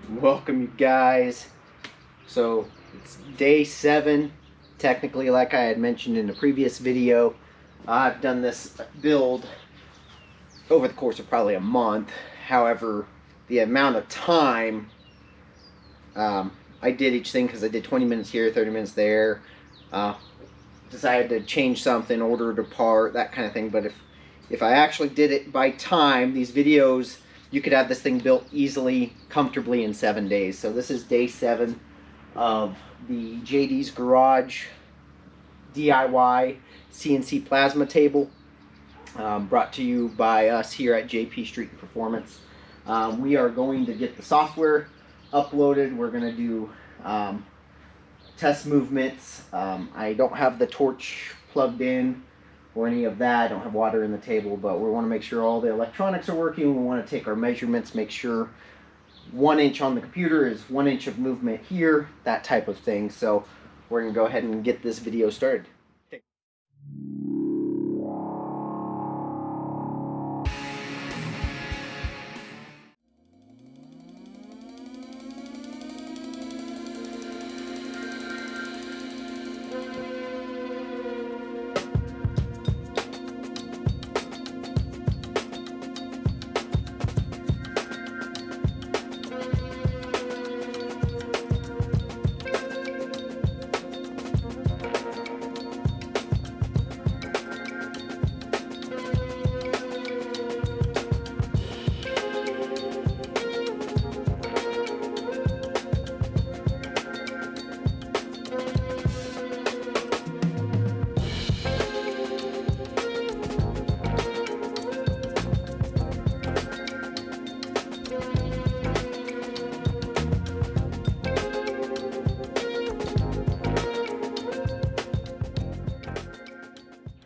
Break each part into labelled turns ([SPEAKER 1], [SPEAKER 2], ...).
[SPEAKER 1] Welcome, you guys. So it's day 7. Technically, like I had mentioned in the previous video, I've done this build over the course of probably a month. However, the amount of time I did each thing, because I did 20 minutes here, 30 minutes there, decided to change something, order it apart, that kind of thing. But if I actually did it by time, these videos, you could have this thing built easily, comfortably in 7 days. So this is day 7 of the JD's Garage DIY CNC Plasma Table, brought to you by us here at JP Street Performance. We are going to get the software uploaded. We're going to do test movements. I don't have the torch plugged in or any of that. I don't have water in the table, but we want to make sure all the electronics are working. We want to take our measurements, make sure 1 inch on the computer is 1 inch of movement here, that type of thing. So we're going to go ahead and get this video started.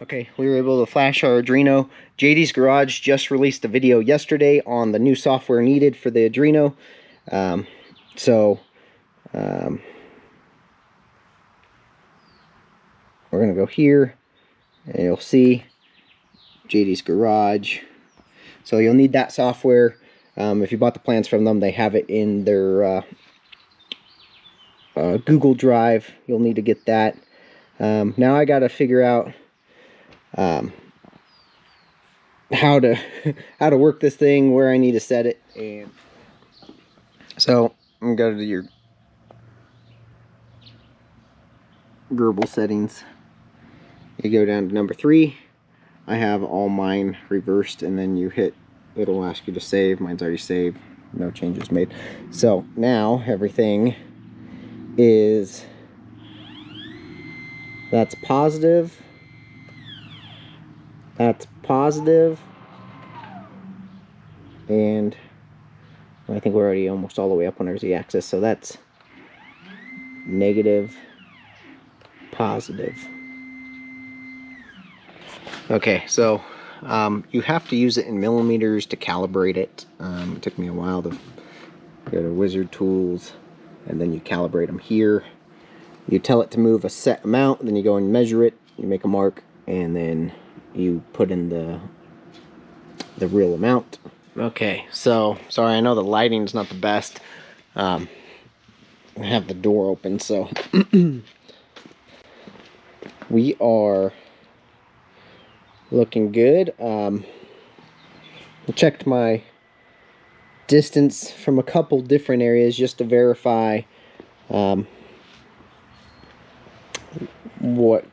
[SPEAKER 1] Okay, we were able to flash our Arduino. JD's Garage just released a video yesterday on the new software needed for the Arduino. We're going to go here, and you'll see JD's Garage. So you'll need that software. If you bought the plans from them, they have it in their Google Drive. You'll need to get that. Now I got to figure out how to work this thing, where I need to set it. And so I'm gonna go to your Gerbil settings. You go down to number 3. I have all mine reversed, and then you hit, it'll ask you to save. Mine's already saved, no changes made. So now everything is, that's positive, that's positive, and I think we're already almost all the way up on our z-axis, so that's negative, positive. Okay, so you have to use it in millimeters to calibrate it. It took me a while to go to Wizard Tools, and then you calibrate them here. You tell it to move a set amount, and then you go and measure it, you make a mark, and then you put in the real amount. Okay, so sorry, I know the lighting's not the best. I have the door open, so we are looking good. I checked my distance from a couple different areas just to verify what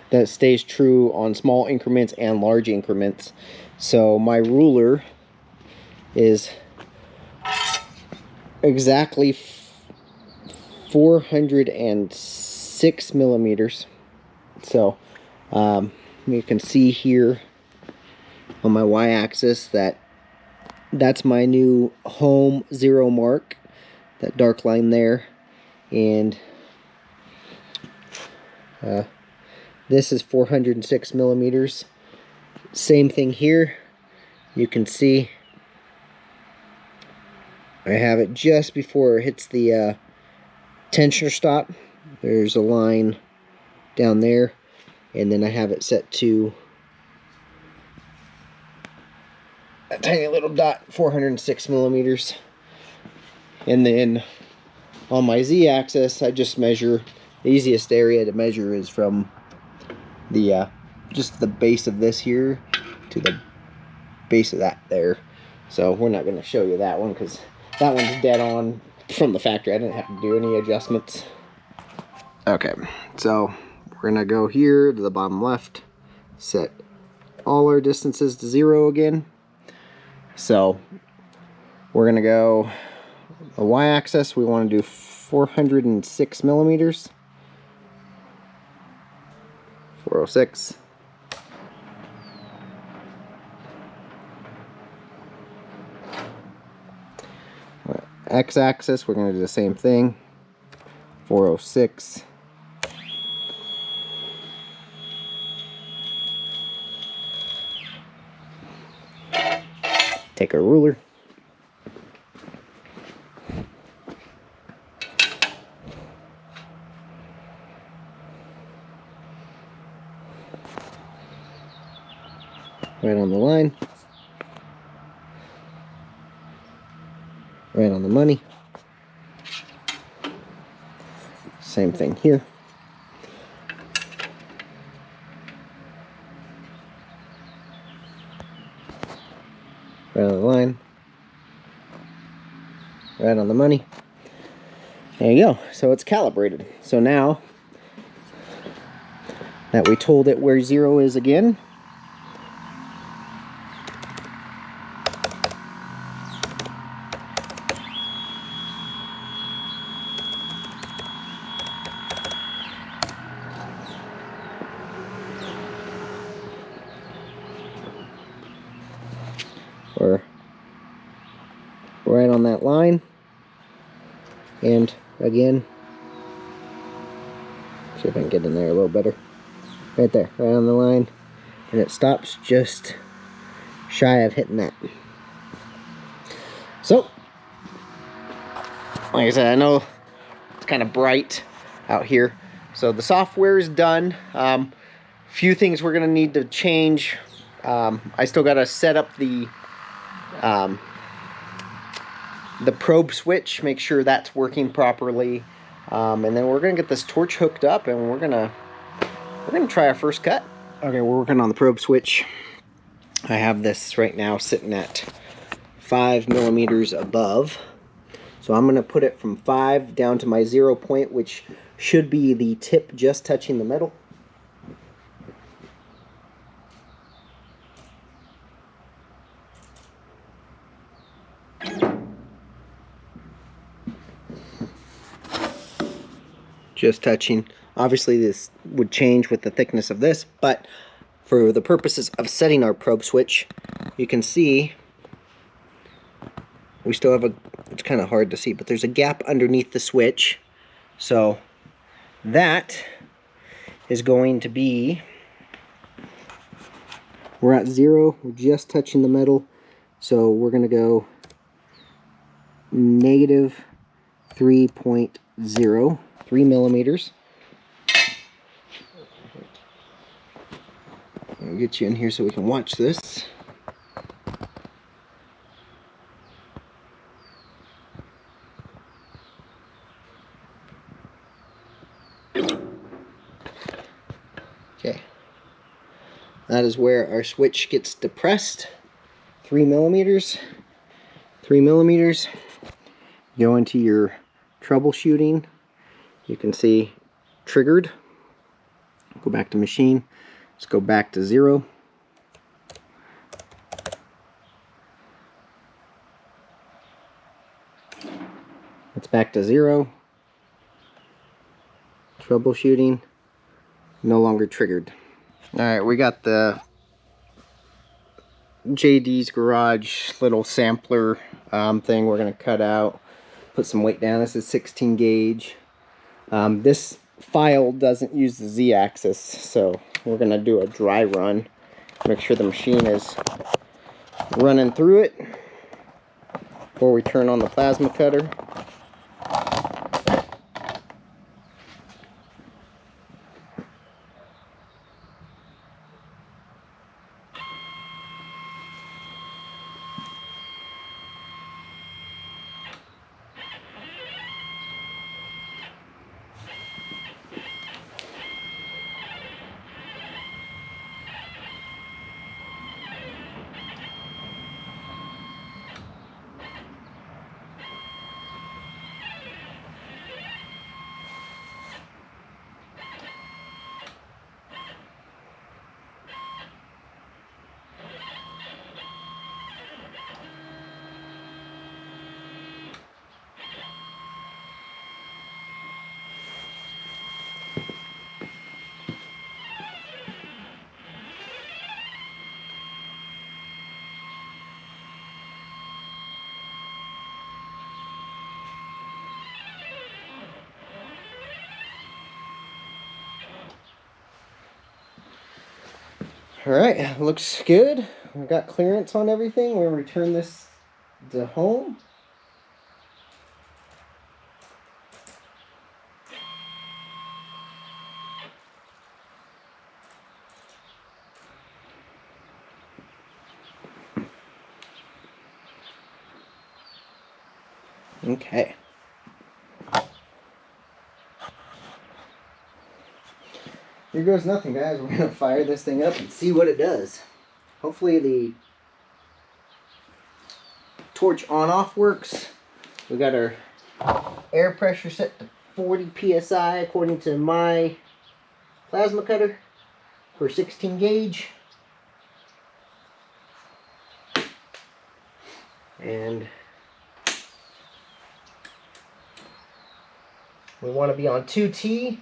[SPEAKER 1] that stays true on small increments and large increments. So my ruler is exactly 406 millimeters. So you can see here on my y-axis that that's my new home 0 mark, that dark line there, and this is 406 millimeters. Same thing here. You can see I have it just before it hits the tensioner stop. There's a line down there, and then I have it set to a tiny little dot, 406 millimeters. And then on my z-axis, I just measure, the easiest area to measure is from the just the base of this here to the base of that there. So we're not going to show you that one because that one's dead on from the factory. I didn't have to do any adjustments. Okay, so we're going to go here to the bottom left, set all our distances to 0 again. So we're going to go the y-axis, we want to do 406 millimeters. 406. X-axis, we're going to do the same thing. 406. Take our ruler. Right on the line. Right on the money. Same thing here. Right on the line. Right on the money. There you go. So it's calibrated. So now that we told it where 0 is again, we're right on that line, and again, see if I can get in there a little better. Right there, right on the line, and it stops just shy of hitting that. So, like I said, I know it's kind of bright out here, so the software is done. Few things we're gonna need to change. I still gotta set up the probe switch, make sure that's working properly, and then we're gonna get this torch hooked up, and we're gonna try our first cut. Okay, we're working on the probe switch. I have this right now sitting at 5 millimeters above, so I'm gonna put it from 5 down to my 0 point, which should be the tip just touching the metal. Just touching. Obviously this would change with the thickness of this, but for the purposes of setting our probe switch, you can see we still have it's kind of hard to see, but there's a gap underneath the switch. So that is going to be, we're at 0, we're just touching the metal, so we're going to go negative 3.0. 3 millimeters. I'll get you in here so we can watch this. Okay. That is where our switch gets depressed. 3 millimeters. 3 millimeters. Go into your troubleshooting. You can see triggered. Go back to machine. Let's go back to 0. It's back to 0. Troubleshooting. No longer triggered. Alright, we got the JD's Garage little sampler thing we're going to cut out. Put some weight down. This is 16 gauge. This file doesn't use the z-axis, so we're going to do a dry run. Make sure the machine is running through it before we turn on the plasma cutter. Alright, looks good. We've got clearance on everything. We'll return this to home. Okay. Here goes nothing, guys. We're going to fire this thing up and see what it does. Hopefully the torch on-off works. We got our air pressure set to 40 psi according to my plasma cutter for 16 gauge. And we want to be on 2T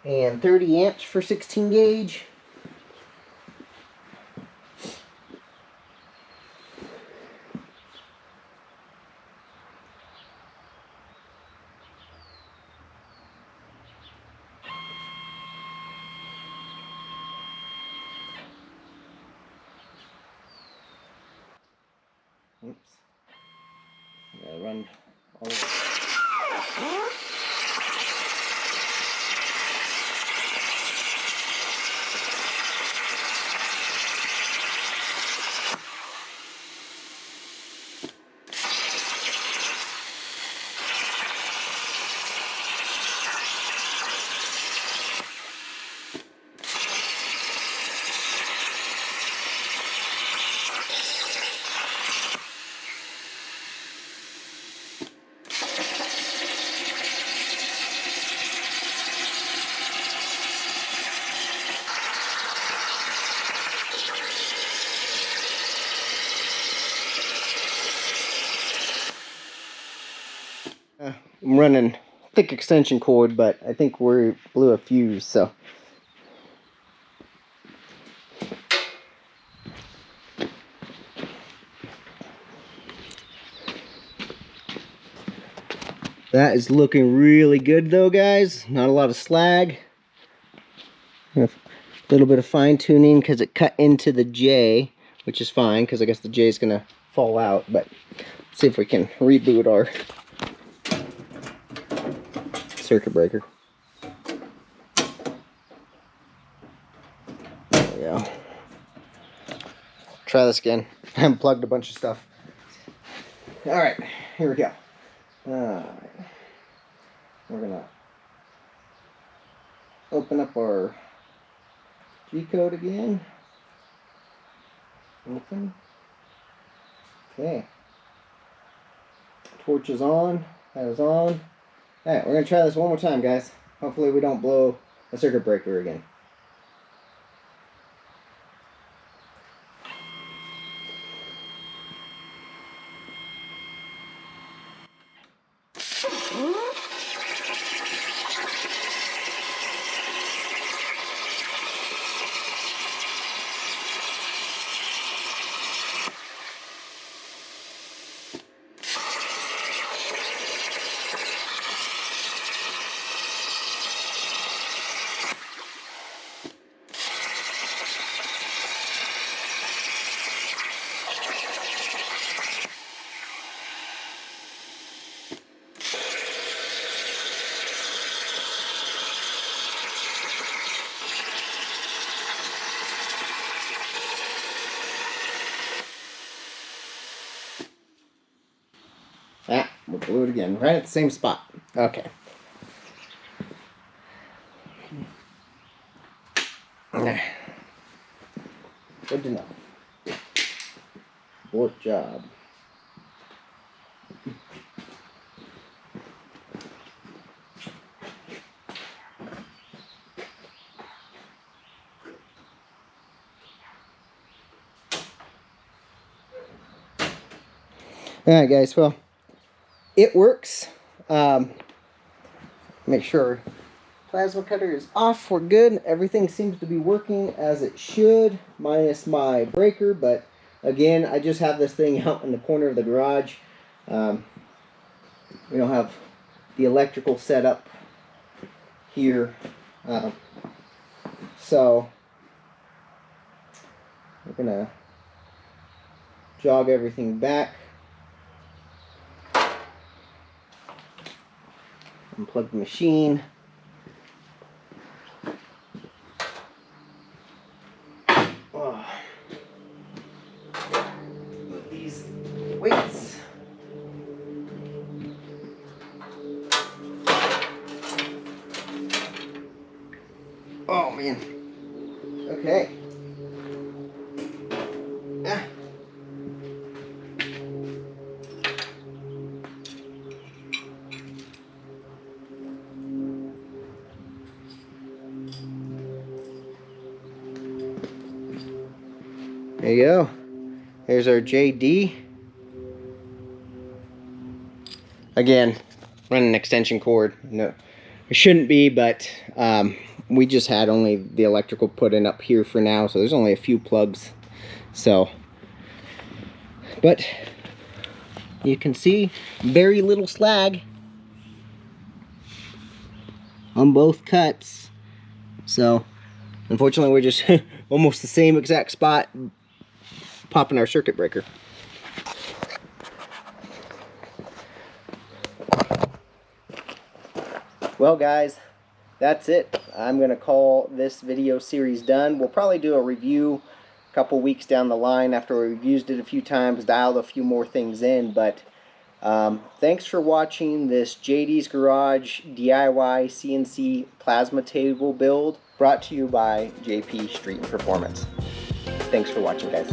[SPEAKER 1] and 30 amps for 16 gauge. Oops. I gotta run all the way. I'm running thick extension cord, but I think we blew a fuse, so. That is looking really good though, guys. Not a lot of slag. A little bit of fine tuning because it cut into the J, which is fine because I guess the J is going to fall out, but let's see if we can reboot our circuit breaker. There we go. Try this again. I unplugged a bunch of stuff. Alright, here we go. Alright. We're going to open up our G-code again. Open. Okay. Torch is on. That is on. Alright, we're going to try this one more time, guys. Hopefully we don't blow a circuit breaker again. Ah, we'll blew it again, right at the same spot. Okay. Good to know. Work job. Alright guys, well, it works. Make sure plasma cutter is off. We're good. Everything seems to be working as it should, minus my breaker, but again, I just have this thing out in the corner of the garage. We don't have the electrical set up here. So We're gonna jog everything back. Unplug the machine. Oh. Move these weights. Oh man. Okay. Ah. There you go. There's our JD. Again, running an extension cord. No, it shouldn't be, but we just had only the electrical put in up here for now, so there's only a few plugs. So, but you can see very little slag on both cuts. So, unfortunately, we're just almost the same exact spot popping our circuit breaker. Well guys, that's it. I'm going to call this video series done. We'll probably do a review a couple weeks down the line after we've used it a few times, dialed a few more things in. But thanks for watching this JD's Garage DIY CNC Plasma Table build brought to you by JP Street Performance. Thanks for watching, guys.